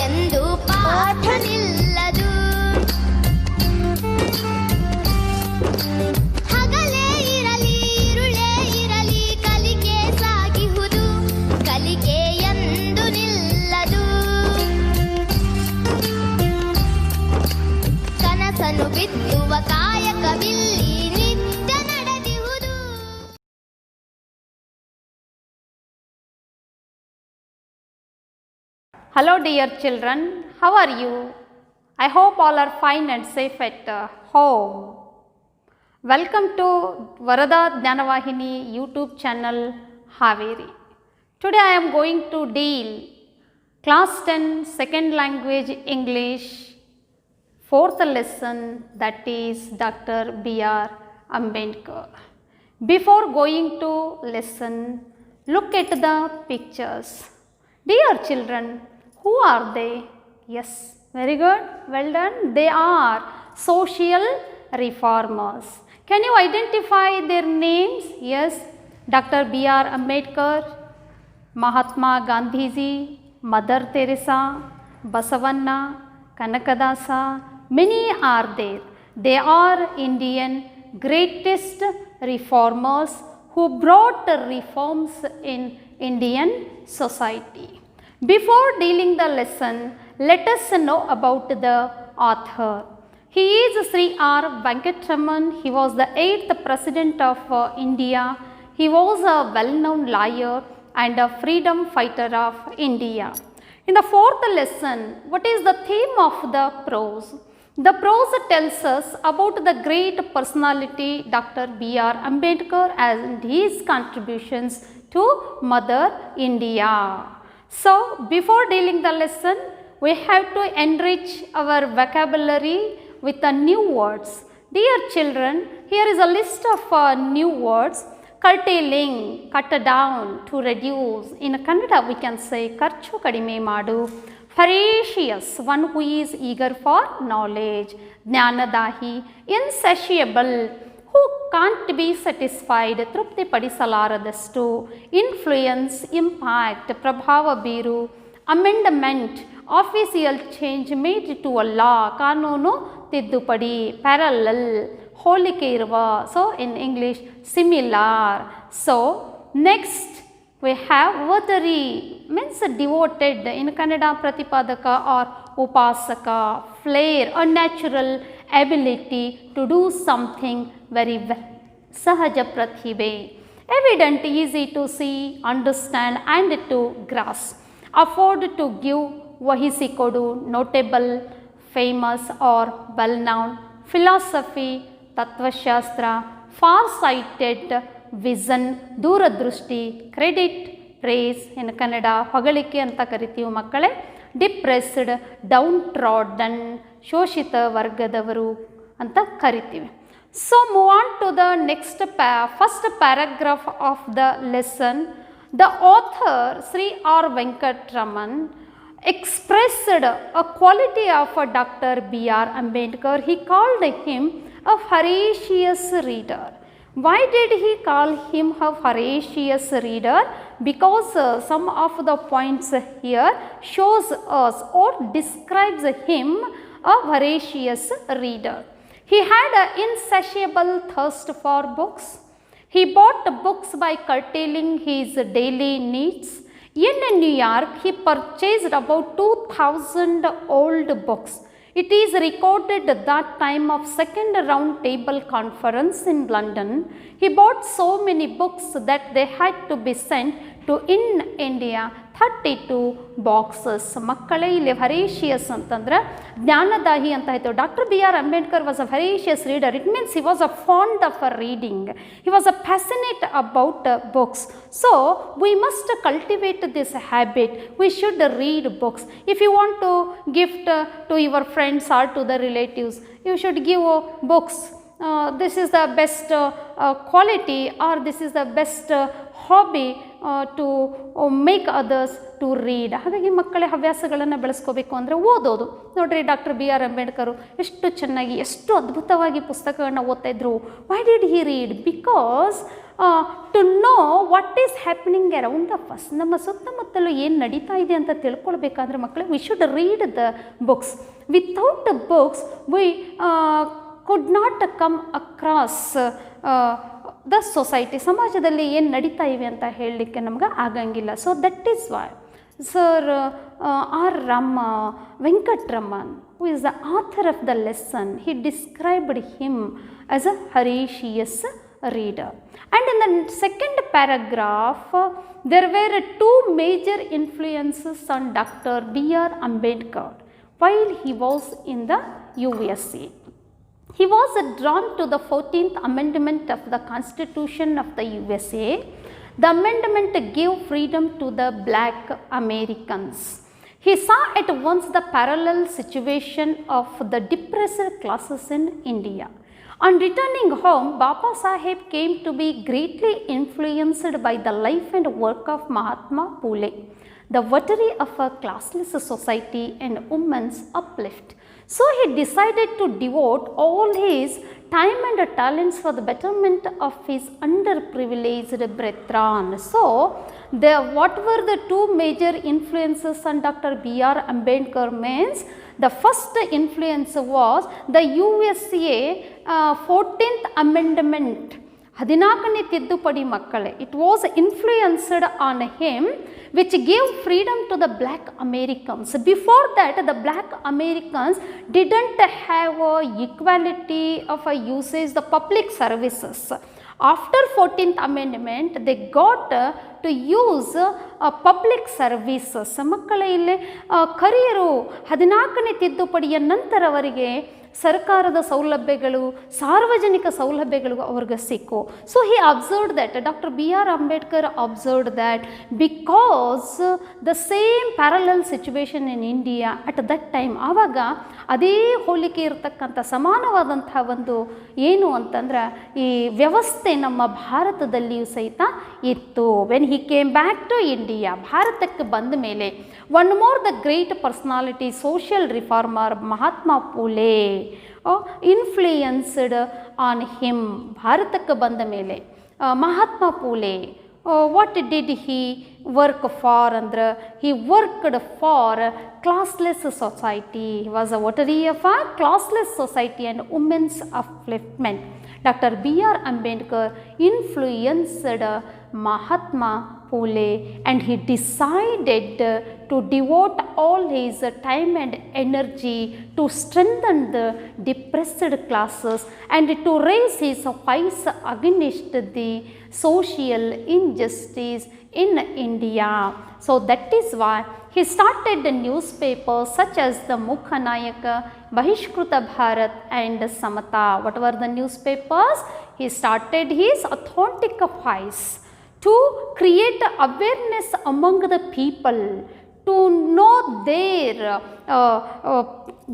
ಎಂದು ಪಾಠ ನಿಲ್ಲದು. ಹಗಲೇ ಇರಲಿ ಇರುಳೇ ಇರಲಿ ಕಲಿಕೆ ಸಾಗಿಹುದು, ಕಲಿಕೆ ಎಂದು ನಿಲ್ಲದು. ಕನಸನ್ನು ಬಿತ್ತುವ ಕಾಯಕವಿಲ್ಲಿ ನಿತ್ಯ ನಡೆದಿಹುದು. Hello dear children, how are you? I hope all are fine and safe at home. Welcome to Varada Jnanavahini YouTube channel Haveri. Today I am going to deal class 10 second language English 4th lesson, that is Dr. B.R.AMBEDKAR. Before going to lesson, look at the pictures. Dear children, who are they? Yes, very good, well done. They are social reformers. Can you identify their names? Yes, Dr. B.R. Ambedkar, Mahatma Gandhiji, Mother Teresa, Basavanna, Kanakadasa, many are there. They are Indian greatest reformers who brought reforms in Indian society. Before dealing the lesson, let us know about the author. He is Sri R. Venkatraman. He was the 8th President of India. He was a well-known lawyer and a freedom fighter of India. In the 4th lesson, what is the theme of the prose? The prose tells us about the great personality Dr. B.R. Ambedkar and his contributions to Mother India. So, before dealing the lesson, we have to enrich our vocabulary with the new words. Dear children, here is a list of new words. Curtailing, cut down, to reduce. In Kannada we can say karchu kadime madu. Voracious, one who is eager for knowledge. Jnanadahi, insatiable, who can't be satisfied, ತೃಪ್ತಿ ಪಡಿಸಲಾರದಷ್ಟು. Influence, impact, ಪ್ರಭಾವ ಬೀರು. Amendment, official change made to a law, ಕಾನೂನು ತಿದ್ದುಪಡಿ. Parallel, ಹೋಲಿಕೆ ಇರುವ. So in English, similar. So next we have vatari, means devoted. In Kannada pratipadaka or upasaka. Flair, a natural ability to do something very well. Sahaja pratibhe, evident, easy to see, understand and to grasp. Afford, to give, vahisikodu, notable, famous or well known. Philosophy, tatvashastra. Far-sighted, vision, ದೂರದೃಷ್ಟಿ. Credit, praise, in Kannada ಹೊಗಳಿಕೆ ಅಂತ ಕರಿತೀವಿ ಮಕ್ಕಳೇ. Depressed, downtrodden, ಶೋಷಿತ ವರ್ಗದವರು ಅಂತ ಕರಿತೀವಿ. So move on to the next first paragraph of the lesson. The author Sri R. Venkatraman expressed a quality of Dr. B.R. Ambedkar. He called him a voracious reader. Why did he call him a voracious reader? Because some of the points here shows us or describes him a voracious reader. He had an insatiable thirst for books. He bought books by curtailing his daily needs. In New York, he purchased about 2,000 old books. It is recorded at that time of second round table conference in London. He bought so many books that they had to be sent to in India 32 boxes. ಮಕ್ಕಳೇ ಇಲ್ಲಿ voracious ಅಂತಂದ್ರೆ ಜ್ಞಾನದಾಹಿ ಅಂತ ಆಯಿತು. Dr. B.R. Ambedkar was a voracious reader. It means he was a fond of reading. He was a passionate about books. So we must cultivate this habit. We should read books. If you want to gift to your friends or to the relatives, you should give books. This is the best quality or this is the best hobby to make others to read. ಹಾಗಾಗಿ ಮಕ್ಕಳೇ ಹವ್ಯಾಸಗಳನ್ನು ಬೆಳೆಸ್ಕೋಬೇಕು ಅಂದರೆ ಓದೋದು. ನೋಡಿರಿ, doctor B.R. Ambedkar ಎಷ್ಟು ಚೆನ್ನಾಗಿ, ಎಷ್ಟು ಅದ್ಭುತವಾಗಿ ಪುಸ್ತಕಗಳನ್ನ ಓದ್ತಾಯಿದ್ರು. Why did he read? Because to know what is happening around the fuss. ನಮ್ಮ ಸುತ್ತಮುತ್ತಲು ಏನು ನಡೀತಾ ಇದೆ ಅಂತ ತಿಳ್ಕೊಳ್ಬೇಕಾದ್ರೆ ಮಕ್ಕಳೇ we should read the books. Without the books we could not come across the society. ಸಮಾಜದಲ್ಲಿ ಏನು ನಡೀತಾ ಇವೆ ಅಂತ ಹೇಳಲಿಕ್ಕೆ ನಮ್ಗೆ ಆಗಂಗಿಲ್ಲ. So that is why sir R. Venkataraman, who is the author of the lesson, he described him as a voracious reader. And in the second paragraph, there were two major influences on Dr. B.R. Ambedkar while he was in the USA. He was drawn to the 14th Amendment of the Constitution of the USA. The amendment gave freedom to the black Americans. He saw at once the parallel situation of the depressed classes in India. On returning home, Baba Saheb came to be greatly influenced by the life and work of Mahatma Phule, the votary of a classless society and women's uplift. So he decided to devote all his time and talents for the betterment of his underprivileged brethren. So, what were the two major influences on Dr. B.R. Ambedkar means? The first influence was the USA 14th Amendment. 14ನೇ ತಿದ್ದುಪಡಿ ಮಕ್ಕಳೇ. It was influenced on him which gave freedom to the black Americans. Before that, the black Americans didn't have equality of usage the public services. After 14th Amendment, they got to use public services. ಮಕ್ಕಳೇ, ಇಲ್ಲಿ ಕರಿಯರು 14ನೇ ತಿದ್ದುಪಡಿಯ ನಂತರವರೆಗೆ ಸರ್ಕಾರದ ಸೌಲಭ್ಯಗಳು, ಸಾರ್ವಜನಿಕ ಸೌಲಭ್ಯಗಳು ಅವ್ರಿಗೆ ಸಿಕ್ಕು. So he observed that, doctor B.R. Ambedkar observed that because the same parallel situation in India at that time. ಆವಾಗ ಅದೇ ಹೋಲಿಕೆ ಇರತಕ್ಕಂಥ ಸಮಾನವಾದಂಥ ಒಂದು ಏನು ಅಂತಂದ್ರೆ ಈ ವ್ಯವಸ್ಥೆ ನಮ್ಮ ಭಾರತದಲ್ಲಿಯೂ ಸಹಿತ ಇತ್ತು. When he came back to India, ಭಾರತಕ್ಕೆ ಬಂದ ಮೇಲೆ one more the great personality, social reformer Mahatma Phule influenced on him. ಭಾರತಕ್ಕೆ ಬಂದ ಮೇಲೆ Mahatma Phule what did he work for ಅಂದ್ರೆ he worked for classless society. He was a votary of a classless society and women's upliftment. Dr. B.R. Ambedkar influenced Mahatma Phule and he decided to devote all his time and energy to strengthen the depressed classes and to raise his voice against the social injustice in India. So that is why he started the newspapers such as the Mukhanayaka, Bahishkruta Bharat and Samata. What were the newspapers? He started his authentic voice to create awareness among the people, to know their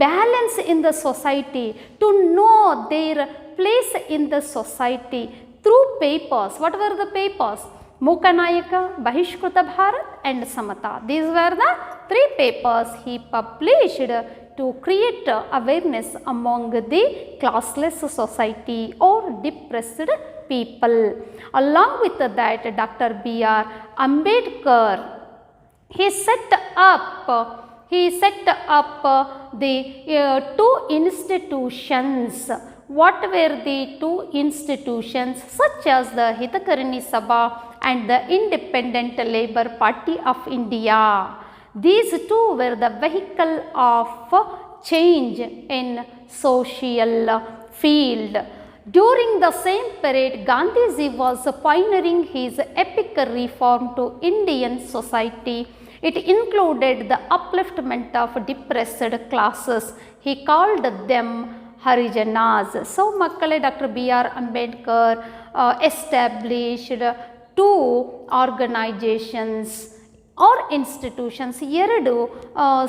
balance in the society, to know their place in the society through papers. What were the papers? Mukhanayaka, Bahishkruta Bharat and Samata. These were the three papers he published to create awareness among the classless society or depressed people. Along with that, Dr. B.R. Ambedkar, he set up the two institutions. What were the two institutions? Such as the Hitakarani Sabha and the Independent Labour Party of India. These two were the vehicle of change in social field. During the same period, Gandhiji was pioneering his epic reform to Indian society. It included the upliftment of depressed classes. He called them Harijanas. So, makkale, Dr. B.R. Ambedkar established two organizations or institutions, ಎರಡು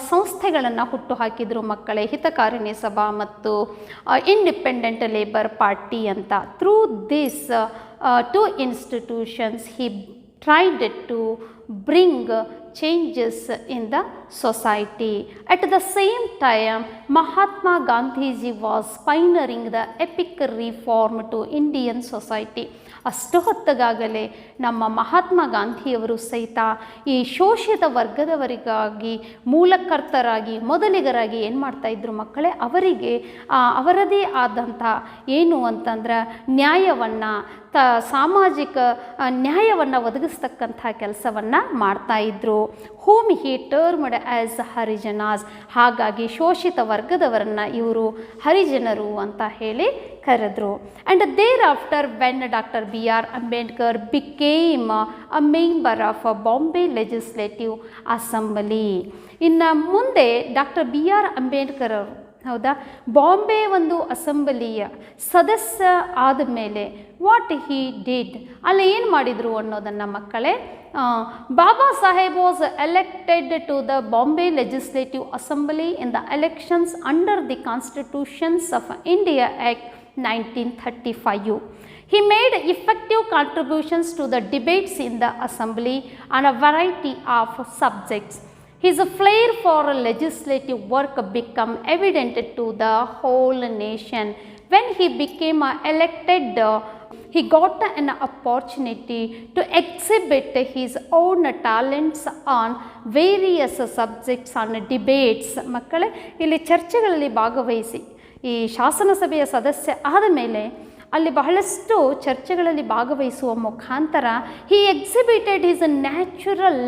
ಸಂಸ್ಥೆಗಳನ್ನು ಹುಟ್ಟು ಹಾಕಿದ್ರು ಮಕ್ಕಳೇ, ಹಿತಕಾರಿಣಿ ಸಭಾ ಮತ್ತು independent labour party ಅಂತ. Through this two institutions he tried to bring changes in the society. At the same time, Mahatma Gandhiji was pioneering the epic reform to Indian society. ಅಷ್ಟು ಹೊತ್ತಗಾಗಲೇ ನಮ್ಮ ಮಹಾತ್ಮ ಗಾಂಧಿಯವರು ಸಹಿತ ಈ ಶೋಷಿತ ವರ್ಗದವರಿಗಾಗಿ ಮೂಲಕರ್ತರಾಗಿ ಮೊದಲಿಗರಾಗಿ ಏನು ಮಾಡ್ತಾಯಿದ್ರು ಮಕ್ಕಳೇ, ಅವರಿಗೆ ಅವರದೇ ಆದಂಥ ಏನು ಅಂತಂದ್ರೆ ನ್ಯಾಯವನ್ನು ಸಾಮಾಜಿಕ ನ್ಯಾಯವನ್ನು ಒದಗಿಸ್ತಕ್ಕಂಥ ಕೆಲಸವನ್ನು ಮಾಡ್ತಾಯಿದ್ರು. whom he termed as ಹರಿಜನಾಸ್. ಹಾಗಾಗಿ ಶೋಷಿತ ವರ್ಗದವರನ್ನು ಇವರು ಹರಿಜನರು ಅಂತ ಹೇಳಿ ಕರೆದ್ರು. And thereafter when doctor B.R. Ambedkar became a member of Bombay legislative assembly. ಇನ್ನು ಮುಂದೆ ಡಾಕ್ಟರ್ B.R. ಅಂಬೇಡ್ಕರ್ ಅವರು ಹೌದಾ ಬಾಂಬೆ ಒಂದು ಅಸೆಂಬ್ಲಿಯ ಸದಸ್ಯ ಆದಮೇಲೆ ವಾಟ್ ಹಿ ಡಿಡ್, ಅಲ್ಲಿ ಏನು ಮಾಡಿದರು ಅನ್ನೋದನ್ನು ಮಕ್ಕಳೇ, Baba Saheb was elected to the Bombay legislative assembly in the elections under the constitutions of India act 1935. He made effective contributions to the debates in the assembly on a variety of subjects. His flair for legislative work became evident to the whole nation. When he became elected, he got an opportunity to exhibit his own talents on various subjects on debates. ಮಕ್ಕಳೇ, ಇಲ್ಲಿ ಚರ್ಚೆಗಳಲ್ಲಿ ಭಾಗವಹಿಸಿ ಈ ಶಾಸನ ಸಭೆಯ ಸದಸ್ಯ ಆದ ಮೇಲೆ ಅಲ್ಲಿ ಬಹಳಷ್ಟು ಚರ್ಚೆಗಳಲ್ಲಿ ಭಾಗವಹಿಸುವ ಮುಖಾಂತರ he exhibited his natural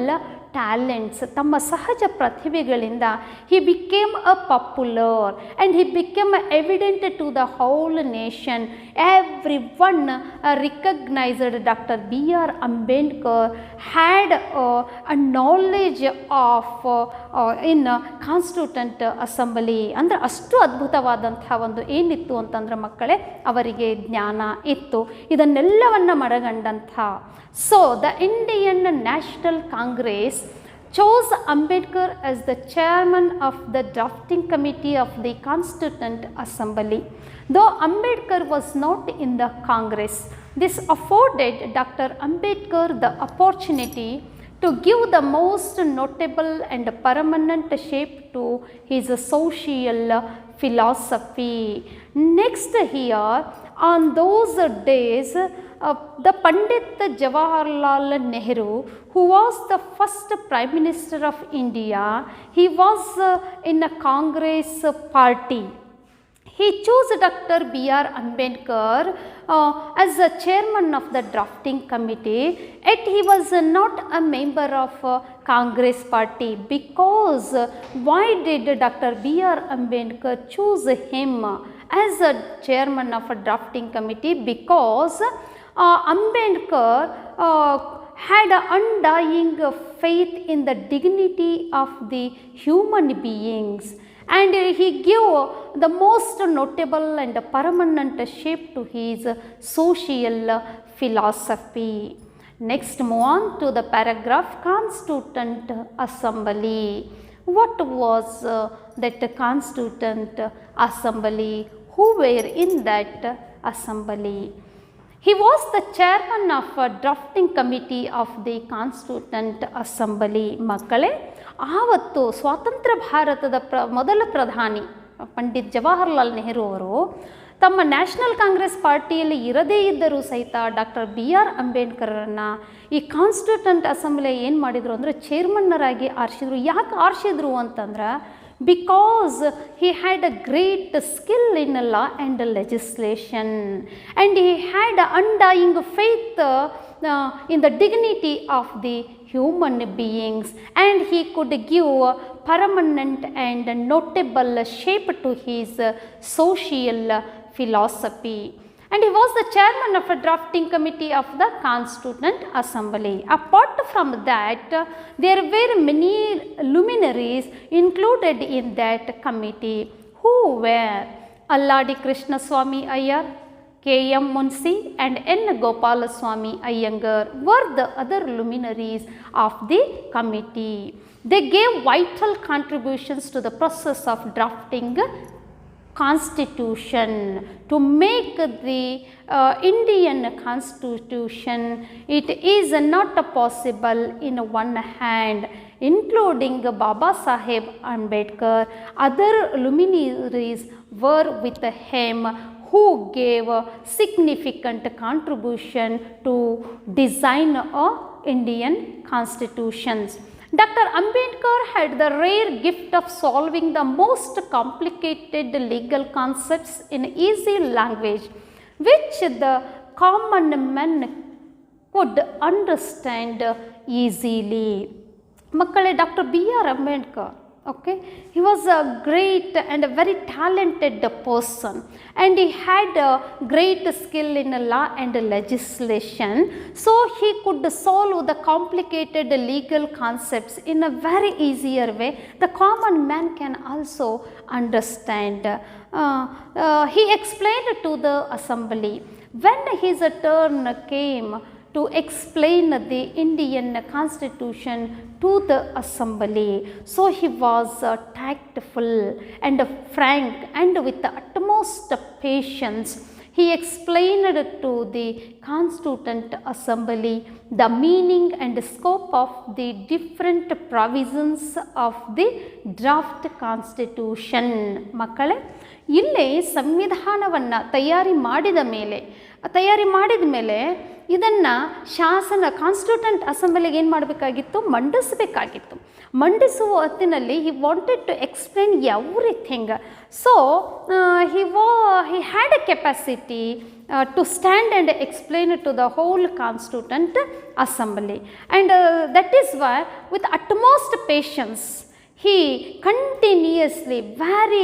talents, ತಮ್ಮ ಸಹಜ ಪ್ರತಿಭೆಗಳಿಂದ he became a popular and he became evident to the whole nation. Every one recognised doctor B.R. Ambedkar had a knowledge of in constituent assembly. ಅಂದರೆ ಅಷ್ಟು ಅದ್ಭುತವಾದಂಥ ಒಂದು ಏನಿತ್ತು ಅಂತಂದ್ರೆ ಮಕ್ಕಳೇ, ಅವರಿಗೆ ಜ್ಞಾನ ಇತ್ತು. ಇದನ್ನೆಲ್ಲವನ್ನು ಮನಗಂಡಂಥ so the Indian National Congress chose Ambedkar as the chairman of the drafting committee of the Constituent Assembly. Though Ambedkar was not in the Congress, this afforded Dr. Ambedkar the opportunity to give the most notable and permanent shape to his social philosophy. Next here, on those days, the Pandit Jawaharlal Nehru, who was the first Prime Minister of India, he was in a Congress party. He chose Dr. B.R. Ambedkar as the chairman of the drafting committee, yet he was not a member of Congress party. Because why did Dr. B.R. Ambedkar choose him as a chairman of a drafting committee? Because Ambedkar had an undying faith in the dignity of the human beings, and he gave the most notable and permanent shape to his social philosophy. Next, move on to the paragraph Constituent Assembly. What was that Constituent Assembly? Who were in that assembly? He was the chairman of a drafting committee of the Constituent Assembly. ಮಕ್ಕಳೇ, ಆವತ್ತು ಸ್ವಾತಂತ್ರ್ಯ ಭಾರತದ ಮೊದಲ ಪ್ರಧಾನಿ ಪಂಡಿತ್ ಜವಾಹರ್ಲಾಲ್ ನೆಹರು ಅವರು ತಮ್ಮ national Congress ಪಾರ್ಟಿಯಲ್ಲಿ ಇರದೇ ಇದ್ದರೂ ಸಹಿತ ಡಾಕ್ಟರ್ B.R. ಅಂಬೇಡ್ಕರನ್ನು ಈ ಕಾನ್ಸ್ಟಿಟ್ಯೂಂಟ್ ಅಸೆಂಬ್ಲಿ ಏನು ಮಾಡಿದರು ಅಂದರೆ ಚೇರ್ಮನ್ನರಾಗಿ ಆರಿಸಿದ್ರು. ಯಾಕೆ ಆರಿಸಿದ್ರು ಅಂತಂದ್ರೆ, because he had a great skill in law and legislation, and he had undying faith in the dignity of the human beings, and he could give permanent and notable shape to his social philosophy. And he was the chairman of a drafting committee of the Constituent Assembly. Apart from that, there were many luminaries included in that committee. Who were Alladi Krishna Swami Iyer, K.M. Munshi and N. Gopalaswamy Iyengar were the other luminaries of the committee. They gave vital contributions to the process of drafting constitution, to make the Indian constitution. It is not possible in one hand, including Baba Saheb Ambedkar. Other luminaries were with him who gave a significant contribution to design a Indian constitutions. Dr. Ambedkar had the rare gift of solving the most complicated legal concepts in easy language, which the common man could understand easily. Makkale, Dr. B.R. Ambedkar, okay, he was a great and a very talented person, and he had a great skill in law and legislation, so he could solve the complicated legal concepts in a very easier way the common man can also understand. He explained to the assembly when his turn came to explain the Indian constitution to the assembly. So he was tactful and frank, and with the utmost patience he explained to the Constituent Assembly the meaning and scope of the different provisions of the draft constitution. ಮಕ್ಕಳೇ, ಇಲ್ಲಿ ಸಂವಿಧಾನವನ್ನು ತಯಾರಿ ಮಾಡಿದ ಮೇಲೆ ಇದನ್ನು constituent ಅಸೆಂಬ್ಲಿಗೆ ಏನು ಮಾಡಬೇಕಾಗಿತ್ತು, ಮಂಡಿಸಬೇಕಾಗಿತ್ತು. ಮಂಡಿಸುವ ಹೊತ್ತಿನಲ್ಲಿ he wanted to explain everything. So he had a capacity to stand and explain it to the whole Constituent Assembly, and that is why with utmost patience he continuously, very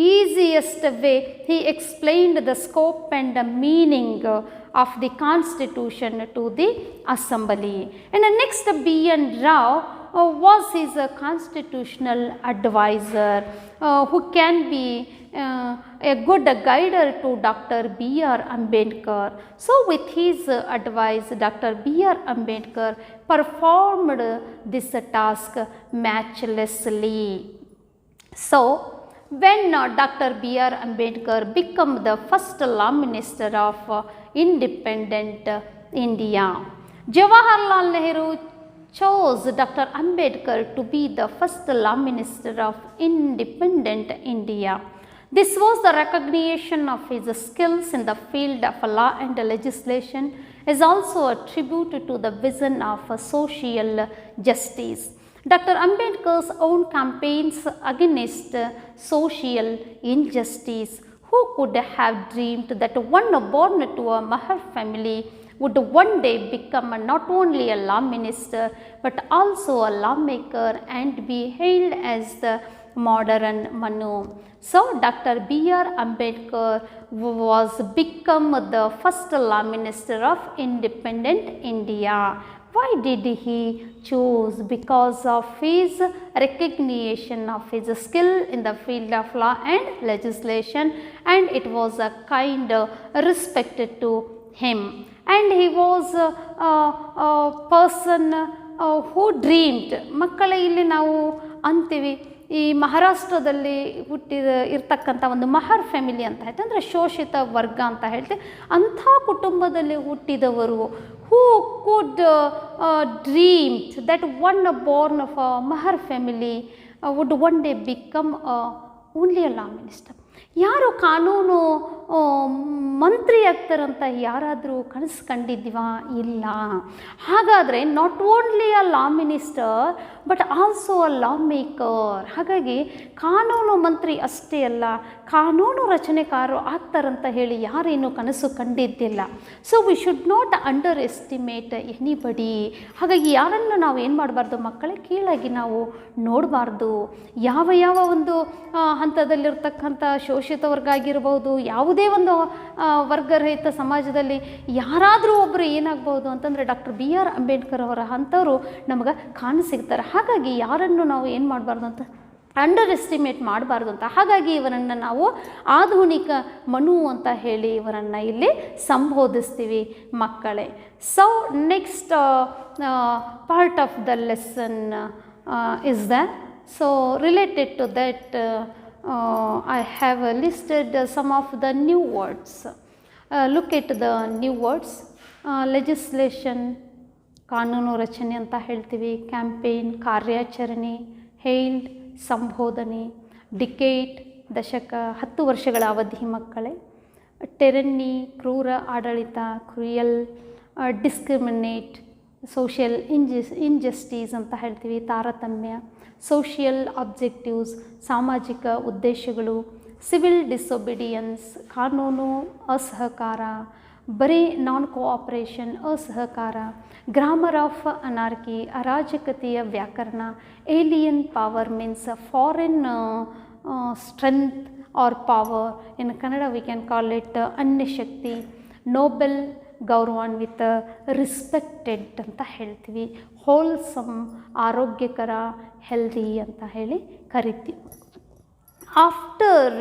easiest way, he explained the scope and the meaning of the constitution to the assembly. And next, B.N. Rao was his constitutional advisor, who can be a good guider to Dr. B.R. Ambedkar. So with his advice, Dr. B.R. Ambedkar performed this task matchlessly. So when Dr. B.R. Ambedkar became the first law minister of independent India, Jawaharlal Nehru chose Dr. Ambedkar to be the first law minister of independent India. This was the recognition of his skills in the field of law and legislation, is also a tribute to the vision of social justice. Dr. Ambedkar's own campaigns against social injustice. Who could have dreamed that one born to a Mahar family would one day become not only a law minister but also a lawmaker and be hailed as the modern Manu. So Dr. B.R. Ambedkar was become the first law minister of independent India. Why did he choose? Because of his recognition of his skill in the field of law and legislation, and it was a kind respect to him. And he was a person who dreamed. ಮಕ್ಕಳೇ, ಇಲ್ಲಿ ನಾವು ಅಂತೀವಿ, ಈ ಮಹಾರಾಷ್ಟ್ರದಲ್ಲಿ ಇರ್ತಕ್ಕಂಥ ಒಂದು Mahar family ಅಂತ ಹೇಳ್ತೀವಿ, ಅಂದರೆ ಶೋಷಿತ ವರ್ಗ ಅಂತ ಹೇಳ್ತೀವಿ. ಅಂಥ ಕುಟುಂಬದಲ್ಲಿ ಹುಟ್ಟಿದವರು, who could dream that one born of a Mahar family would one day become only a law minister. ಯಾರು ಕಾನೂನು ಮಂತ್ರಿ ಆಗ್ತಾರಂತ ಯಾರಾದರೂ ಕನಸು ಕಂಡಿದ್ದೀವಾ? ಇಲ್ಲ. ಹಾಗಾದರೆ not only a law minister but also a law maker. ಹಾಗಾಗಿ ಕಾನೂನು ಮಂತ್ರಿ ಅಷ್ಟೇ ಅಲ್ಲ, ಕಾನೂನು ರಚನೆಕಾರರು ಆಗ್ತಾರಂತ ಹೇಳಿ ಯಾರೇನು ಕನಸು ಕಂಡಿದ್ದಿಲ್ಲ. So we should not underestimate anybody. ಹಾಗಾಗಿ ಯಾರನ್ನು ನಾವು ಏನು ಮಾಡಬಾರ್ದು ಮಕ್ಕಳೇ, ಕೀಳಾಗಿ ನಾವು ನೋಡಬಾರ್ದು. ಯಾವ ಒಂದು ಹಂತದಲ್ಲಿರ್ತಕ್ಕಂಥ ಶೋಷಿತ ವರ್ಗ ಆಗಿರ್ಬೋದು, ಯಾವುದೇ ಒಂದು ವರ್ಗರಹಿತ ಸಮಾಜದಲ್ಲಿ ಯಾರಾದರೂ ಒಬ್ಬರು ಏನಾಗ್ಬೋದು ಅಂತಂದರೆ ಡಾಕ್ಟರ್ B.R. ಅಂಬೇಡ್ಕರ್ ಅವರ ಅಂಥವರು ನಮಗೆ ಕಾಣಸಿಗ್ತಾರೆ. ಹಾಗಾಗಿ ಯಾರನ್ನು ನಾವು ಏನು ಮಾಡಬಾರ್ದು ಅಂತ, ಅಂಡರ್ ಎಸ್ಟಿಮೇಟ್ ಮಾಡಬಾರ್ದು ಅಂತ. ಹಾಗಾಗಿ ಇವರನ್ನು ನಾವು ಆಧುನಿಕ ಮನು ಅಂತ ಹೇಳಿ ಇವರನ್ನು ಇಲ್ಲಿ ಸಂಬೋಧಿಸ್ತೀವಿ ಮಕ್ಕಳೇ. So next part of the lesson is that. So related to that I have listed some of the new words. Look at the new words. Legislation, ಕಾನೂನು ರಚನೆ ಅಂತ ಹೇಳ್ತೀವಿ. ಕ್ಯಾಂಪೇನ್, ಕಾರ್ಯಾಚರಣೆ. ಹೇಲ್ಡ್, ಸಂಬೋಧನೆ. ಡಿಕೇಟ್, ದಶಕ, 10 ವರ್ಷಗಳ ಅವಧಿ ಮಕ್ಕಳೇ. ಟೆರನ್ನಿ, ಕ್ರೂರ ಆಡಳಿತ, ಕ್ರೂಯಲ್. ಡಿಸ್ಕ್ರಿಮಿನೇಟ್, ಸೋಷಿಯಲ್ ಇಂಜಸ್ಟಿಸ್ ಅಂತ ಹೇಳ್ತೀವಿ, ತಾರತಮ್ಯ. ಸೋಷಿಯಲ್ ಆಬ್ಜೆಕ್ಟಿವ್ಸ್, ಸಾಮಾಜಿಕ ಉದ್ದೇಶಗಳು. ಸಿವಿಲ್ ಡಿಸೊಬಿಡಿಯನ್ಸ್, ಕಾನೂನು ಅಸಹಕಾರ. ಬರೀ ನಾನ್ ಕೋಆಪರೇಷನ್, ಅಸಹಕಾರ. ಗ್ರಾಮರ್ ಆಫ್ ಅನಾರ್ಕಿ, ಅರಾಜಕತೆಯ ವ್ಯಾಕರಣ. Alien power means foreign strength or power. In Kannada we can call it ಅನ್ಯಶಕ್ತಿ. ನೋಬೆಲ್, ಗೌರವಾನ್ವಿತ, ರಿಸ್ಪೆಕ್ಟೆಡ್ ಅಂತ ಹೇಳ್ತೀವಿ. ಹೋಲ್ಸಮ್, ಆರೋಗ್ಯಕರ, ಹೆಲ್ದಿ ಅಂತ ಹೇಳಿ ಕರಿತೀವಿ. After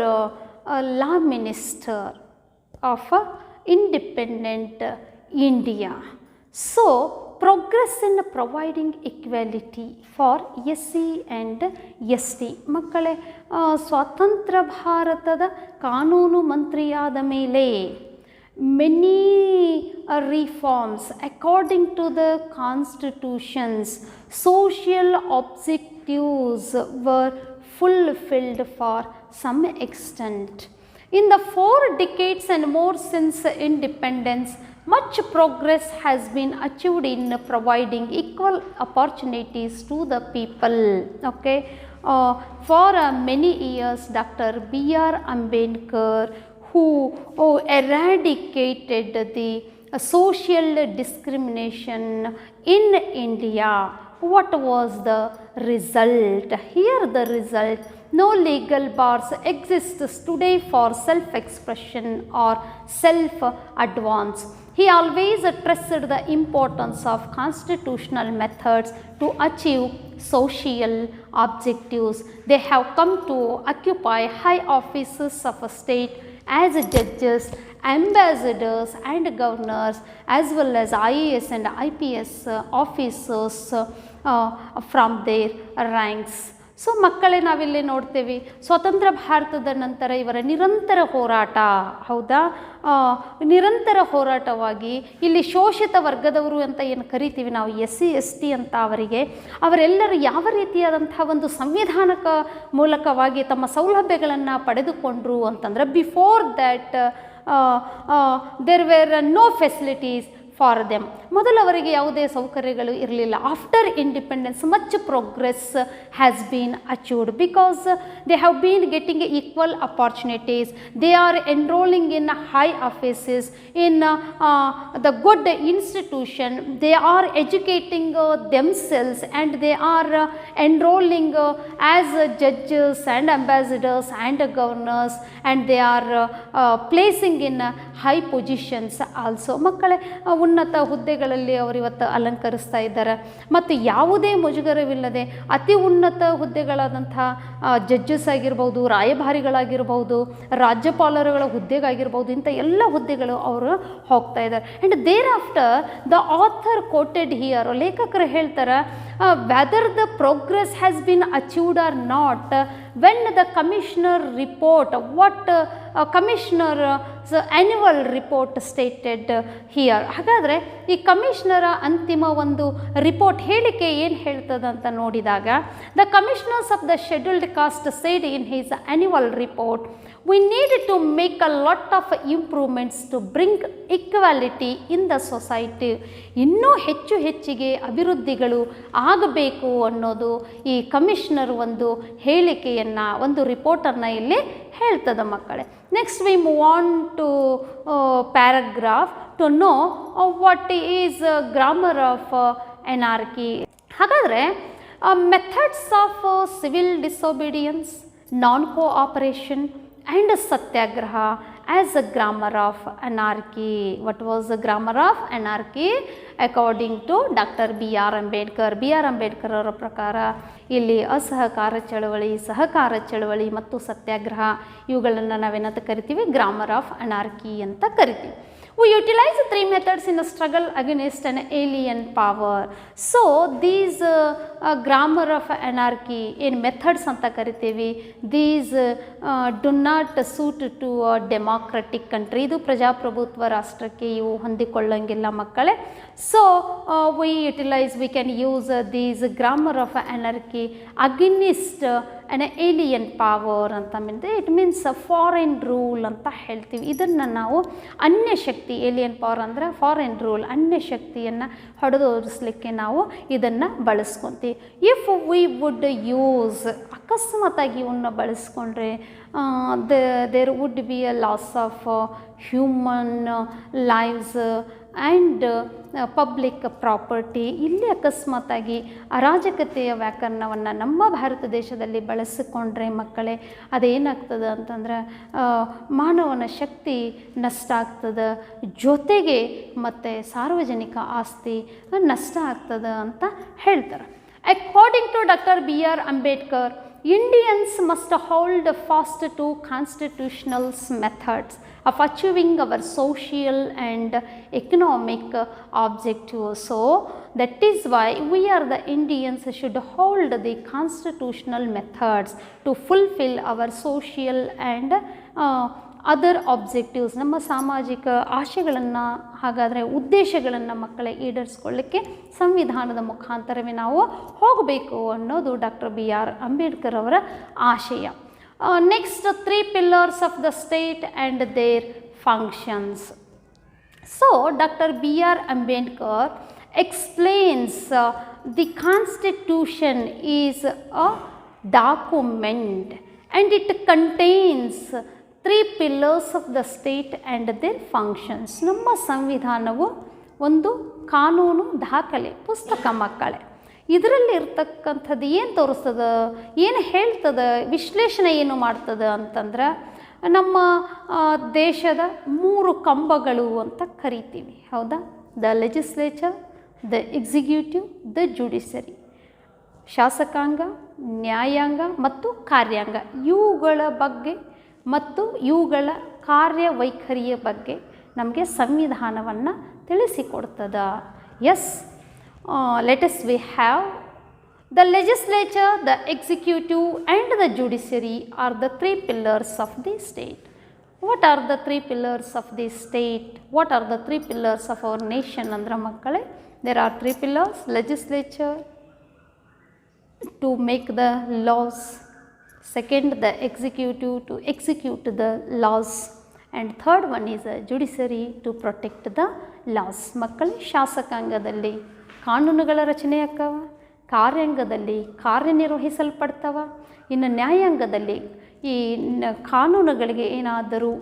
law minister of independent India. So, progress in providing equality for SC and ST. ಮಕ್ಕಳೇ, ಸ್ವತಂತ್ರ ಭಾರತದ ಕಾನೂನು ಮಂತ್ರಿಯಾದ ಮೇಲೆ many reforms according to the constitutions, social objectives were fulfilled for some extent. In the 4 decades and more since independence, much progress has been achieved in providing equal opportunities to the people. Okay, for many years, Dr. B.R.AMBEDKAR, who eradicated the social discrimination in India. What was the result? Here the result. No legal bars exist today for self-expression or self-advance. He always stressed the importance of constitutional methods to achieve social objectives. They have come to occupy high offices of a state as judges, ambassadors and governors, as well as IAS and IPS officers from their ranks. So ಮಕ್ಕಳೇ, ನಾವಿಲ್ಲಿ ನೋಡ್ತೇವೆ ಸ್ವತಂತ್ರ ಭಾರತದ ನಂತರ ಇವರ ನಿರಂತರ ಹೋರಾಟ, ಹೌದಾ, ನಿರಂತರ ಹೋರಾಟವಾಗಿ ಇಲ್ಲಿ ಶೋಷಿತ ವರ್ಗದವರು ಅಂತ ಏನು ಕರಿತೀವಿ ನಾವು, SC ST ಅಂತ ಅವರೆಲ್ಲರೂ ಯಾವ ರೀತಿಯಾದಂಥ ಒಂದು ಸಂವಿಧಾನಕ ಮೂಲಕವಾಗಿ ತಮ್ಮ ಸೌಲಭ್ಯಗಳನ್ನು ಪಡೆದುಕೊಂಡ್ರು ಅಂತಂದರೆ, before that there were no facilities for them. ಮೊದಲು ಅವರಿಗೆ ಯಾವುದೇ ಸೌಕರ್ಯಗಳು ಇರಲಿಲ್ಲ. After independence much progress has been achieved because they have been getting equal opportunities. They are enrolling in high offices, in the good institution. They are educating themselves and they are enrolling as judges and ambassadors and governors and they are placing in high positions also. ಮಕ್ಕಳೇ, ಉನ್ನತ ಹುದ್ದೆಗಳಲ್ಲಿ ಅವರು ಇವತ್ತು ಅಲಂಕರಿಸ್ತಾ ಇದ್ದಾರೆ. ಮತ್ತು ಯಾವುದೇ ಮುಜುಗರವಿಲ್ಲದೆ ಅತಿ ಉನ್ನತ ಹುದ್ದೆಗಳಾದಂಥ judges ಆಗಿರ್ಬೋದು, ರಾಯಭಾರಿಗಳಾಗಿರ್ಬೋದು, ರಾಜ್ಯಪಾಲರುಗಳ ಹುದ್ದೆಗಾಗಿರ್ಬೋದು, ಇಂಥ ಎಲ್ಲ ಹುದ್ದೆಗಳು ಅವರು ಹೋಗ್ತಾ ಇದ್ದಾರೆ. And thereafter the author quoted here, ಲೇಖಕರು ಹೇಳ್ತಾರೆ, whether the progress has been achieved or not, when the commissioner report, what commissioner's annual report stated here. ಹಾಗಾದರೆ ಈ ಕಮಿಷನರ ಅಂತಿಮ ಒಂದು ರಿಪೋರ್ಟ್ ಹೇಳಿಕೆ ಏನು ಹೇಳ್ತದೆ ಅಂತ ನೋಡಿದಾಗ, the commissioners of the scheduled cost said in his annual report, we need to make a lot of improvements to bring equality in the society. ಇನ್ನೂ ಹೆಚ್ಚಿಗೆ ಅಭಿವೃದ್ಧಿಗಳು ಆಗಬೇಕು ಅನ್ನೋದು ಈ ಕಮಿಷನರ್ ಒಂದು ಹೇಳಿಕೆಯನ್ನು, ಒಂದು ರಿಪೋರ್ಟನ್ನು ಇಲ್ಲಿ ಹೇಳ್ತದೆ ಮಕ್ಕಳೇ. Next we move on to paragraph to know what is grammar of anarchy. ಹಾಗಾದರೆ methods of civil disobedience, non cooperation and satyagraha as a grammar of anarchy. What was the grammar of anarchy according to Dr. B.R.AMBEDKAR? B.R.AMBEDKAR ಅವರ ಪ್ರಕಾರ ಇಲ್ಲಿ ಅಸಹಕಾರ ಚಳವಳಿ, ಸಹಕಾರ ಚಳವಳಿ ಮತ್ತು ಸತ್ಯಾಗ್ರಹ, ಇವುಗಳನ್ನು ನಾವೇನಂತ ಕರಿತೀವಿ, ಗ್ರಾಮರ್ ಆಫ್ ಅನಾರ್ಕಿ ಅಂತ ಕರಿತೀವಿ. We utilize three methods in a struggle against an alien power. So these grammar of anarchy in methods anta kariತೀವಿ. These do not suit to a democratic country. ಇದು ಪ್ರಜಾಪ್ರಭುತ್ವ ರಾಷ್ಟ್ರಕ್ಕೆ ಇವು ಹೊಂದಿಕೊಳ್ಳಂಗಿಲ್ಲ ಮಕ್ಕಳೇ. So we can use these grammar of anarchy against an alien power ಅಂತ it means foreign rule ಅಂತ ಹೇಳ್ತೀವಿ. ಇದನ್ನು ನಾವು ಅನ್ಯ ಶಕ್ತಿ, ಏಲಿಯನ್ ಪವರ್ ಅಂದರೆ ಫಾರಿನ್ ರೂಲ್, ಅನ್ಯ ಶಕ್ತಿಯನ್ನು ಹೊಡೆದೋಡಿಸ್ಲಿಕ್ಕೆ ನಾವು ಇದನ್ನು ಬಳಸ್ಕೊತೀವಿ. ಇಫ್ ವಿ ವುಡ್ ಯೂಸ್, ಅಕಸ್ಮಾತಾಗಿ ಇವನ್ನ ಬಳಸ್ಕೊಂಡ್ರೆ there would be a loss of human lives and public property. ಇಲ್ಲಿ ಅಕಸ್ಮಾತಾಗಿ ಅರಾಜಕತೆಯ ವ್ಯಾಕರಣವನ್ನು ನಮ್ಮ ಭಾರತ ದೇಶದಲ್ಲಿ ಬಳಸಿಕೊಂಡ್ರೆ ಮಕ್ಕಳೇ ಅದೇನಾಗ್ತದೆ ಅಂತಂದ್ರೆ ಮಾನವನ ಶಕ್ತಿ ನಷ್ಟ ಆಗ್ತದೆ, ಜೊತೆಗೆ ಮತ್ತು ಸಾರ್ವಜನಿಕ ಆಸ್ತಿ ನಷ್ಟ ಆಗ್ತದೆ ಅಂತ ಹೇಳ್ತಾರೆ. According to doctor B.R.AMBEDKAR, Indians must hold fast to constitutional methods of achieving our social and economic objectives. So that is why we are the Indians should hold the constitutional methods to fulfill our social and other objectives, ನಮ್ಮ ಸಾಮಾಜಿಕ ಆಶಯಗಳನ್ನು, ಹಾಗಾದರೆ ಉದ್ದೇಶಗಳನ್ನು ಮಕ್ಕಳೇ ಈಡೇರಿಸ್ಕೊಳ್ಳಿಕ್ಕೆ ಸಂವಿಧಾನದ ಮುಖಾಂತರವೇ ನಾವು ಹೋಗಬೇಕು ಅನ್ನೋದು ಡಾಕ್ಟರ್ B.R.AMBEDKAR ಅವರ ಆಶಯ. Next, 3 pillars of the state and their functions. So Dr. B.R.AMBEDKAR explains the Constitution is a document and it contains 3 pillars of the state and their functions. ನಮ್ಮ ಸಂವಿಧಾನವು ಒಂದು ಕಾನೂನು ದಾಖಲೆ, ಪುಸ್ತಕ ಮಕ್ಕಳೇ. ಇದರಲ್ಲಿ ಇರ್ತಕ್ಕಂಥದ್ದು ಏನು ತೋರಿಸ್ತದೆ, ಏನು ಹೇಳ್ತದೆ, ವಿಶ್ಲೇಷಣೆ ಏನು ಮಾಡ್ತದೆ ಅಂತಂದ್ರೆ ನಮ್ಮ ದೇಶದ 3 ಕಂಬಗಳು ಅಂತ ಕರಿತೀವಿ, ಹೌದಾ? The legislature, the executive, the judiciary. ಶಾಸಕಾಂಗ, ನ್ಯಾಯಾಂಗ ಮತ್ತು ಕಾರ್ಯಾಂಗ. ಇವುಗಳ ಬಗ್ಗೆ ಮತ್ತು ಇವುಗಳ ಕಾರ್ಯವೈಖರಿಯ ಬಗ್ಗೆ ನಮಗೆ ಸಂವಿಧಾನವನ್ನು ತಿಳಿಸಿಕೊಡ್ತದೆ. Yes, let us we have the legislature, the executive and the judiciary are the 3 pillars of the state. What are the 3 pillars of the state? What are the 3 pillars of our nation ಅಂದ್ರೆ ಮಕ್ಕಳೇ, there are 3 pillars: legislature to make the laws, second the executive to execute the laws, and third one is a judiciary to protect the laws. ಮಕ್ಕಳೇ, ಶಾಸಕಾಂಗದಲ್ಲಿ ಕಾನೂನುಗಳ ರಚನೆ ಆಕ್ಕವ, ಕಾರ್ಯಾಂಗದಲ್ಲಿ ಕಾರ್ಯನಿರ್ವಹಿಸಲ್ಪಡ್ತವ, ಇನ್ನು ನ್ಯಾಯಾಂಗದಲ್ಲಿ ಈ ಕಾನೂನುಗಳಿಗೆ ಏನಾದರೂ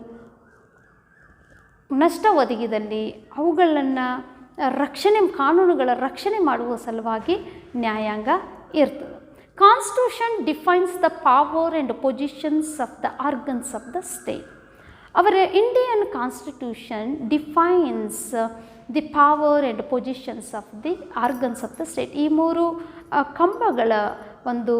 ನಷ್ಟ ಒದಗಿದಲ್ಲಿ ಅವುಗಳನ್ನು ಕಾನೂನುಗಳ ರಕ್ಷಣೆ ಮಾಡುವ ಸಲುವಾಗಿ ನ್ಯಾಯಾಂಗ ಇರ್ತದೆ. Constitution defines the power and positions of the organs of the state. Our Indian Constitution defines the power and positions of the organs of the state. ಈ 3 ಕಂಬಗಳ ಒಂದು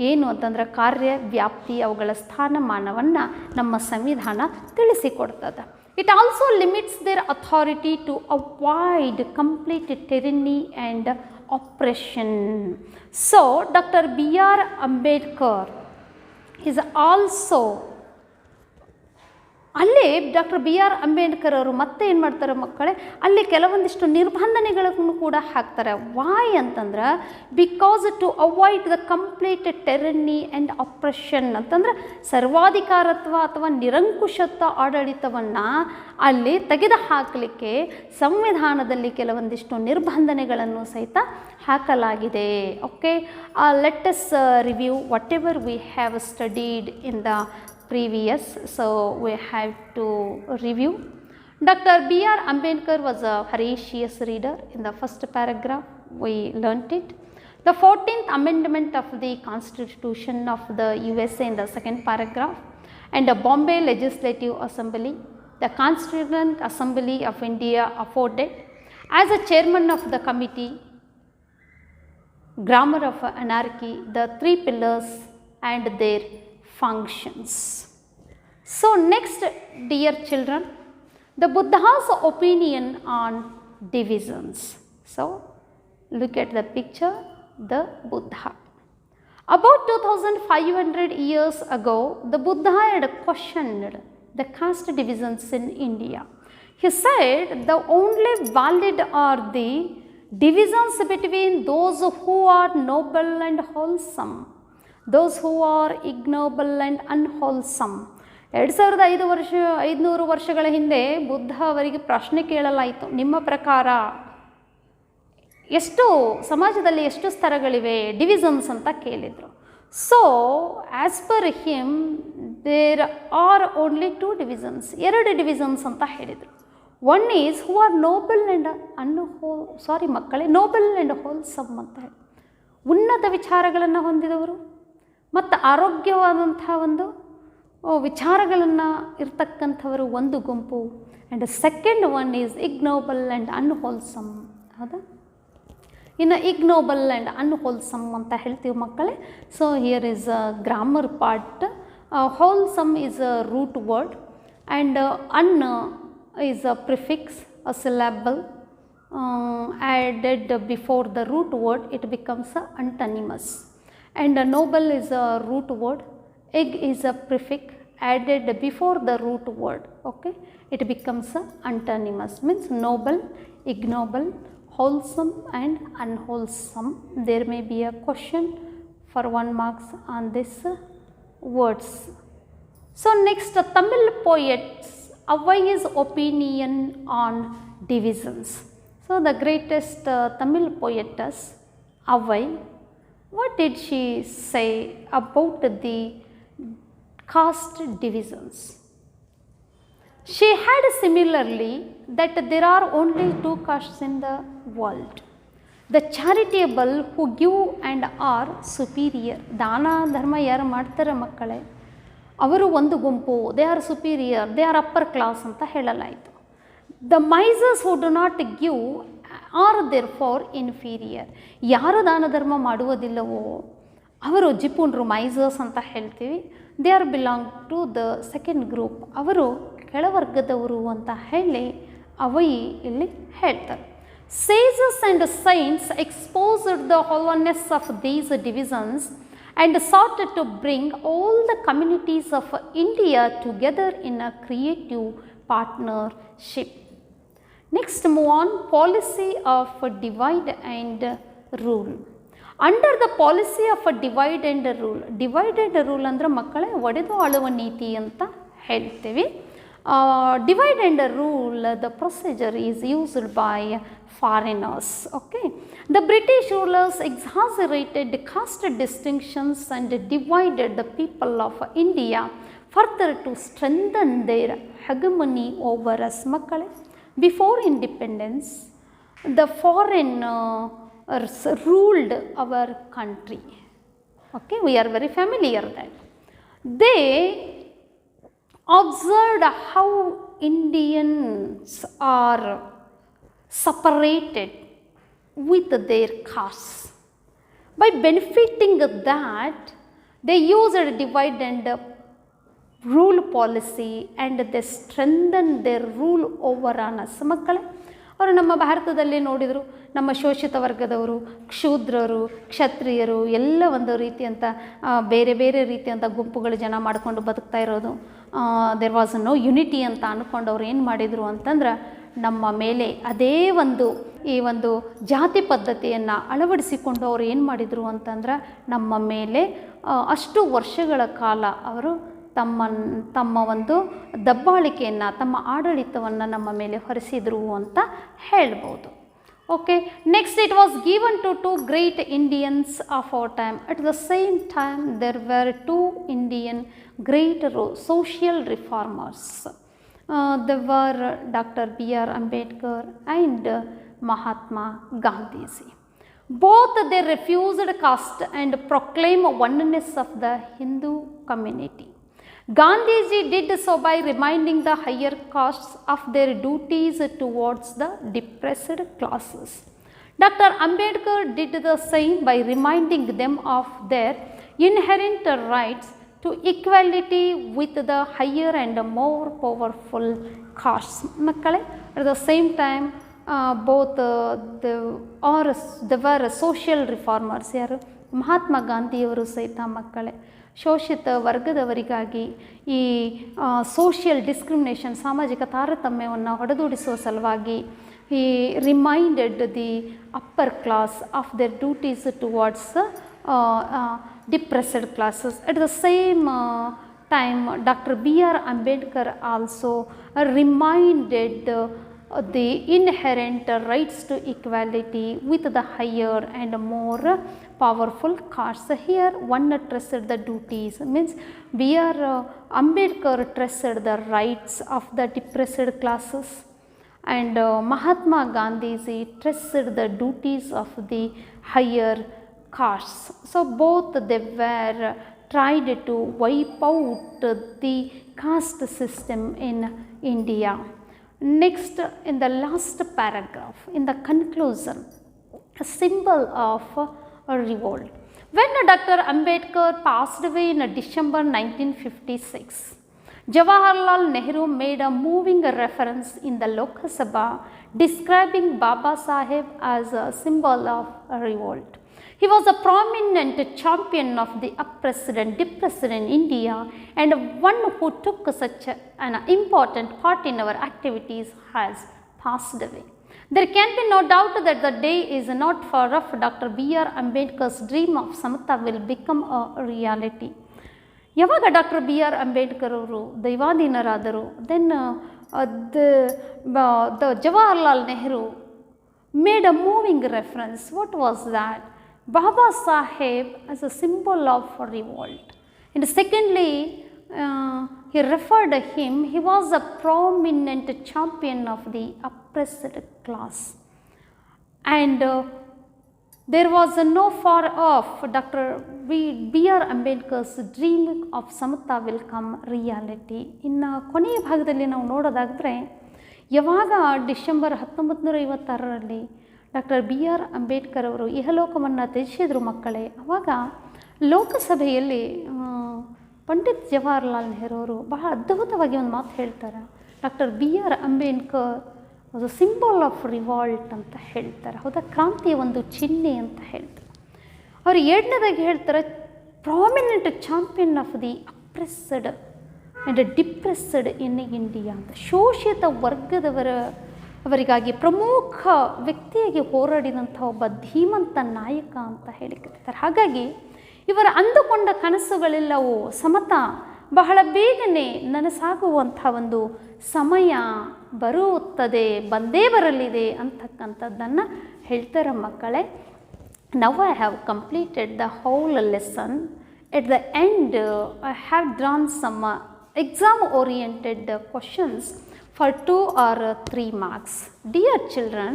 ಏನು ಅಂತಂದ್ರೆ ಕಾರ್ಯ ವ್ಯಾಪ್ತಿ, ಅವುಗಳ ಸ್ಥಾನಮಾನವನ್ನು ನಮ್ಮ ಸಂವಿಧಾನ ತಿಳಿಸಿಕೊಡ್ತದೆ. It also limits their authority to avoid complete tyranny and oppression. So Dr. B.R.AMBEDKAR is also, ಅಲ್ಲಿ ಡಾಕ್ಟರ್ B.R.AMBEDKAR ಅವರು ಮತ್ತೆ ಏನು ಮಾಡ್ತಾರೆ ಮಕ್ಕಳೇ, ಅಲ್ಲಿ ಕೆಲವೊಂದಿಷ್ಟು ನಿರ್ಬಂಧನೆಗಳನ್ನು ಕೂಡ ಹಾಕ್ತಾರೆ. ವಾಯ್ ಅಂತಂದ್ರೆ because to avoid the complete tyranny and oppression ಅಂತಂದ್ರೆ ಸರ್ವಾಧಿಕಾರತ್ವ ಅಥವಾ ನಿರಂಕುಶತ್ವ ಆಡಳಿತವನ್ನು ಅಲ್ಲಿ ತೆಗೆದು ಹಾಕಲಿಕ್ಕೆ ಸಂವಿಧಾನದಲ್ಲಿ ಕೆಲವೊಂದಿಷ್ಟು ನಿರ್ಬಂಧನೆಗಳನ್ನು ಸಹಿತ ಹಾಕಲಾಗಿದೆ. Okay, let us review what ever we have studied in the previous, so we have to review. Dr. B.R.AMBEDKAR was a voracious reader. In the first paragraph we learnt it. The 14th amendment of the Constitution of the USA in the second paragraph, and the Bombay Legislative Assembly, the Constituent Assembly of India afforded as a chairman of the committee Grammar of Anarchy, the 3 pillars and their functions. So next, dear children, The Buddha's opinion on divisions. So, look at the picture, the Buddha. About 2500 years ago, the Buddha had questioned the caste divisions in India. He said the only valid are the divisions between those who are noble and wholesome, those who are ignoble and unwholesome. 2500 ವರ್ಷಗಳ ಹಿಂದೆ ಬುದ್ಧ ಅವರಿಗೆ ಪ್ರಶ್ನೆ ಕೇಳಲಾಯಿತು, ನಿಮ್ಮ ಪ್ರಕಾರ ಎಷ್ಟು ಸಮಾಜದಲ್ಲಿ ಎಷ್ಟು ಸ್ತರಗಳಿವೆ, divisions ಅಂತ ಕೇಳಿದರು. So as per him there are only 2 divisions, 2 divisions ಅಂತ ಹೇಳಿದರು. One is who are noble and noble and wholesome ಅಂತ ಹೇಳಿ, ಉನ್ನತ ವಿಚಾರಗಳನ್ನು ಹೊಂದಿದವರು ಮತ್ತು ಆರೋಗ್ಯವಾದಂಥ ಒಂದು ವಿಚಾರಗಳನ್ನು ಇರ್ತಕ್ಕಂಥವರು ಒಂದು ಗುಂಪು. And second one is ignoble and unwholesome. ಹೌದಾ? ಇನ್ನು ಇಗ್ನೋಬಲ್ ಆ್ಯಂಡ್ ಅನ್ಹೋಲ್ಸಮ್ ಅಂತ ಹೇಳ್ತೀವಿ ಮಕ್ಕಳೇ. So here is a grammar part. Wholesome is a root word and un is a prefix, a syllable added before the root word, it becomes a antonymous. And a noble is a root word, egg is a prefix added before the root word, okay, it becomes a antonymous, means noble, ignoble, wholesome and unwholesome. There may be a question for 1 marks on this words. So next, Tamil poets Avai's opinion on divisions. So the greatest Tamil poetess Avai, what did she say about the caste divisions? She had similarly that there are only 2 castes in the world. The charitable who give and are superior. ದಾನ ಧರ್ಮ ಯಾರು ಮಾಡ್ತಾರೆ ಮಕ್ಕಳೇ, ಅವರು ಒಂದು ಗುಂಪು, they are superior, they are upper class ಅಂತ ಹೇಳಲಾಯಿತು. The misers who do not give are therefore inferior. ಯಾರು ದಾನ ಧರ್ಮ ಮಾಡುವುದಿಲ್ಲವೋ ಅವರು ಜಿಪುಣರು, ಮೈಸರ್ಸ್ ಅಂತ ಹೇಳ್ತೀವಿ. They are belong to the second group, ಅವರು ಕೆಳವರ್ಗದವರು ಅಂತ ಹೇಳಿ ಅವೈ ಇಲ್ಲಿ ಹೇಳ್ತಾರೆ. Sages and saints exposed the hollowness of these divisions and sought to bring all the communities of India together in a creative partnership. Next, move on, policy of divide and rule. Under the policy of divide and rule, divide and rule ಅಂದರೆ ಮಕ್ಕಳೇ ಒಡೆದು ಆಳುವ ನೀತಿ ಅಂತ ಹೇಳ್ತೀವಿ. Divide and rule, the procedure is used by foreigners. Okay, the British rulers exaggerated caste distinctions and divided the people of India further to strengthen their hegemony over us. ಮಕ್ಕಳೇ, before independence the foreigners ruled our country. Okay, we are very familiar that they observed how Indians are separated with their castes. By benefiting that, they used divide and rule policy and they strengthened their rule over on us. ಮಕ್ಕಳೇ, ಅವರು ನಮ್ಮ ಭಾರತದಲ್ಲಿ ನೋಡಿದರು, ನಮ್ಮ ಶೋಷಿತ ವರ್ಗದವರು, ಕ್ಷೂದ್ರರು, ಕ್ಷತ್ರಿಯರು ಎಲ್ಲ ಒಂದು ರೀತಿಯಂಥ ಬೇರೆ ಬೇರೆ ರೀತಿಯಂಥ ಗುಂಪುಗಳು ಜನ ಮಾಡಿಕೊಂಡು ಬದುಕ್ತಾ ಇರೋದು. ದೇರ್ ವಾಸ್ ನೋ ಯುನಿಟಿ ಅಂತ ಅಂದ್ಕೊಂಡು ಅವ್ರು ಏನು ಮಾಡಿದರು ಅಂತಂದ್ರೆ ನಮ್ಮ ಮೇಲೆ ಅದೇ ಈ ಒಂದು ಜಾತಿ ಪದ್ಧತಿಯನ್ನು ಅಳವಡಿಸಿಕೊಂಡು ಅವರು ಏನು ಮಾಡಿದರು ಅಂತಂದ್ರೆ ನಮ್ಮ ಮೇಲೆ ಅಷ್ಟು ವರ್ಷಗಳ ಕಾಲ ಅವರು ತಮ್ಮ ಒಂದು ದಬ್ಬಾಳಿಕೆಯನ್ನು, ತಮ್ಮ ಆಡಳಿತವನ್ನು ನಮ್ಮ ಮೇಲೆ ಹೊರಿಸಿದರು ಅಂತ ಹೇಳ್ಬೋದು. Okay, next, it was given to 2 great Indians of our time. At the same time, there were 2 Indian great social reformers. They were Dr. B.R.AMBEDKAR and Mahatma Gandhi. Both they refused caste and proclaimed oneness of the Hindu community. Gandhiji did so by reminding the higher castes of their duties towards the depressed classes. Dr. Ambedkar did the same by reminding them of their inherent rights to equality with the higher and more powerful castes. ಮಕ್ಕಳೇ, at the same time both they were social reformers. ಯಾರು? ಮಹಾತ್ಮ ಗಾಂಧಿಯವರು ಸಹಿತ ಮಕ್ಕಳೇ ಶೋಷಿತ ವರ್ಗದವರಿಗಾಗಿ ಈ social discrimination, ಸಾಮಾಜಿಕ ತಾರತಮ್ಯವನ್ನು ಹೊಡೆದೋಡಿಸುವ ಸಲುವಾಗಿ he reminded the upper class of their duties towards depressed classes. At the same time, Dr. B.R.AMBEDKAR also reminded the inherent rights to equality with the higher and more powerful castes. Here one trusted the duties, means B.R.AMBEDKAR trusted the rights of the depressed classes, and Mahatma Gandhi trusted the duties of the higher castes. So both they were tried to wipe out the caste system in India. Next, in the last paragraph, in the conclusion, a symbol of a revolt. When Dr. Ambedkar passed away in December 1956, Jawaharlal Nehru made a moving reference in the Lok Sabha describing Baba Saheb as a symbol of a revolt. He was a prominent champion of the oppressed and depressed in India, and one who took such an important part in our activities has passed away. There can be no doubt that the day is not far off. Dr. B.R. Ambedkar's dream of Samata will become a reality. ಯಾವಾಗ doctor B.R. Ambedkar ಅವರು ದೈವಾಧೀನರಾದರು, then the Jawaharlal Nehru made a moving reference. What was that? Baba Saheb as a symbol of revolt. And secondly, he referred to him, he was a prominent champion of the oppressed class. And there was no far off. Dr. B.R. Ambedkar's dream of Samata will come reality. ಇನ್ನು ಕೊನೆಯ ಭಾಗದಲ್ಲಿ ನಾವು ನೋಡೋದಾದರೆ, ಯಾವಾಗ December 1956ರಲ್ಲಿ doctor B.R. Ambedkar ಅವರು ಇಹಲೋಕವನ್ನು ತ್ಯಜಿಸಿದ್ರು ಮಕ್ಕಳೇ, ಆವಾಗ ಲೋಕಸಭೆಯಲ್ಲಿ ಪಂಡಿತ್ ಜವಾಹರ್ಲಾಲ್ ನೆಹರು ಅವರು ಬಹಳ ಅದ್ಭುತವಾಗಿ ಒಂದು ಮಾತು ಹೇಳ್ತಾರೆ. Doctor B.R. ಅಂಬೇಡ್ಕರ್ ಅದು ಸಿಂಬಲ್ ಆಫ್ ರಿವಾಲ್ಟ್ ಅಂತ ಹೇಳ್ತಾರೆ. ಹೌದಾ, ಕ್ರಾಂತಿಯ ಒಂದು ಚಿಹ್ನೆ ಅಂತ ಹೇಳ್ತಾರೆ. ಅವರು ಎರಡನೇದಾಗಿ ಹೇಳ್ತಾರೆ, prominent champion of the oppressed and depressed in India ಅಂತ. ಶೋಷಿತ ಅವರಿಗಾಗಿ ಪ್ರಮುಖ ವ್ಯಕ್ತಿಯಾಗಿ ಹೋರಾಡಿದಂಥ ಒಬ್ಬ ಧೀಮಂತ ನಾಯಕ ಅಂತ ಹೇಳಿಕೊಳ್ತಾರೆ. ಹಾಗಾಗಿ ಇವರ ಅಂದುಕೊಂಡ ಕನಸುಗಳೆಲ್ಲವೂ ಸಮತಾ ಬಹಳ ಬೇಗನೆ ನನಸಾಗುವಂಥ ಒಂದು ಸಮಯ ಬರುತ್ತದೆ, ಬಂದೇ ಬರಲಿದೆ ಅಂತಕ್ಕಂಥದ್ದನ್ನು ಹೇಳ್ತಾರೆ ಮಕ್ಕಳೇ. Now I have completed the whole lesson. At the end, I have drawn some exam-oriented questions for 2 or 3 marks. Dear children,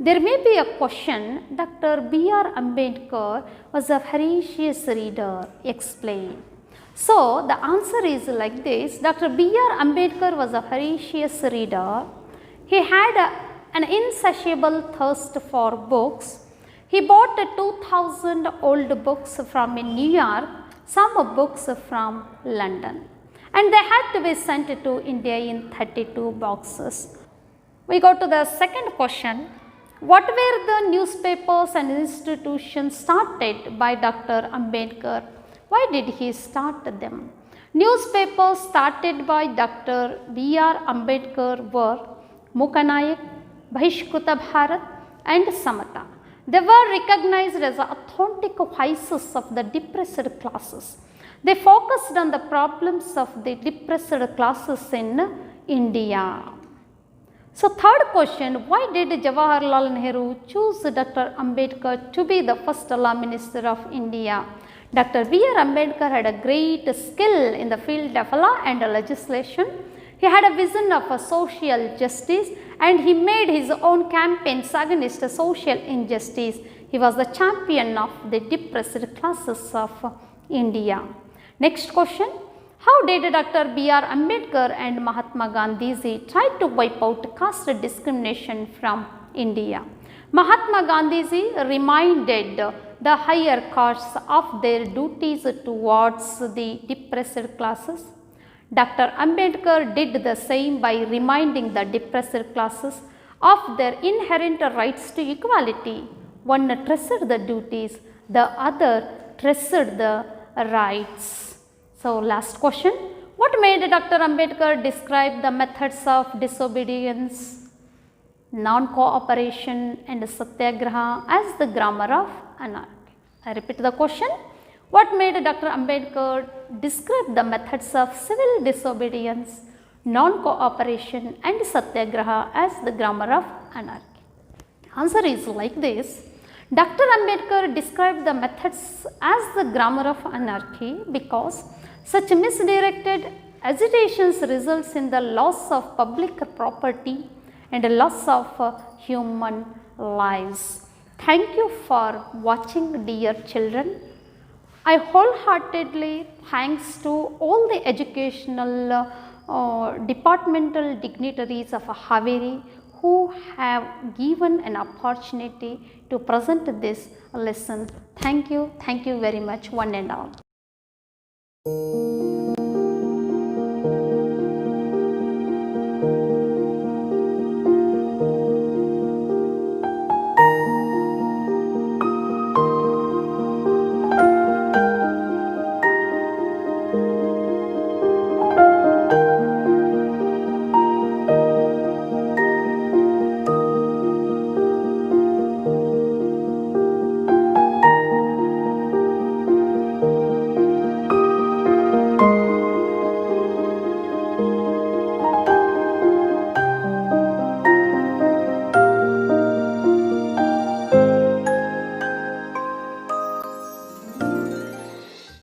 there may be a question, Dr. B.R. Ambedkar was a voracious reader. Explain. So, the answer is like this. Dr. B.R. Ambedkar was a voracious reader. He had an insatiable thirst for books. He bought 2,000 old books from New York, some books from London, and they had to be sent to India in 32 boxes. We go to the second question. What were the newspapers and institutions started by Dr. Ambedkar? Why did he start them? Newspapers started by Dr. B.R. Ambedkar were Mukanayak, Bahishkuta Bharat and Samata. They were recognized as authentic voices of the depressed classes. They focused on the problems of the depressed classes in India. So third question, why did Jawaharlal Nehru choose Dr. Ambedkar to be the first law minister of India? Dr. B.R. Ambedkar had a great skill in the field of law and legislation. He had a vision of a social justice, and he made his own campaigns against social injustice. He was the champion of the depressed classes of India. Next question, how did Dr. B.R. Ambedkar and Mahatma Gandhi try to wipe out caste discrimination from India? Mahatma Gandhi reminded the higher costs of their duties towards the depressed classes. Dr. Ambedkar did the same by reminding the depressed classes of their inherent rights to equality. One traced the duties, the other traced the rights. So, last question. What made Dr. Ambedkar describe the methods of disobedience, non-cooperation and satyagraha as the grammar of anarchy? I repeat the question. What made Dr. Ambedkar describe the methods of civil disobedience, non-cooperation and satyagraha as the grammar of anarchy? Answer is like this. Dr. Ambedkar described the methods as the grammar of anarchy because such misdirected agitations results in the loss of public property and loss of human lives. Thank you for watching, dear children. I wholeheartedly thanks to all the educational departmental dignitaries of Haveri who have given an opportunity to present this lesson. Thank you very much, one and all.